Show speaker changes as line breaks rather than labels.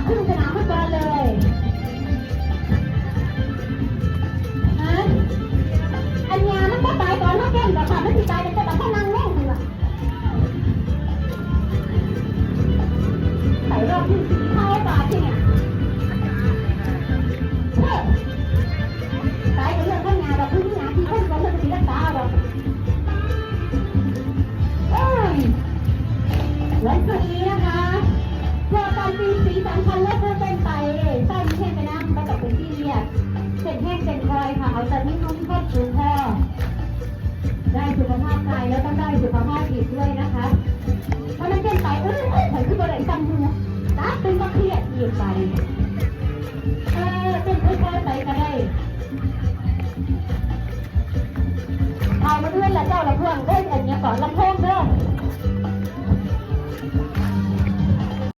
ขึ้นสนามฟุตบอลเลยอันยามันก็ตายก่อนแล้วแก้มแต่ค่ะไม่ติดตายแต่แต่แค่นั่งแน่งเลยใส่รอบที่สี่เข้าบาทที่เนี่ยตายกับเรื่องข้างงานเราพื้นที่งานที่คนเราจะตีรักษาเราวันพรุ่งนี้นะคะเพื่อการตีสีสันพันและเพื่อเป็นไปสร้างแห้งไปน้ำไปกับเป็นที่เรียกเส้นแห้งเส้นคอยค่ะเอาแต่นี่นุ่มครอบคลุมพ่อได้สุขภาพกายแล้วต้องได้สุขภาพจิตด้วยนะคะเพราะนั้นเป็นไปฉันคือบริษัทมือตาเป็นก็เครียดอีกไปเป็นค่อยๆไปก็ได้เอามาด้วยละเจ้าละเพื่อนได้อันนี้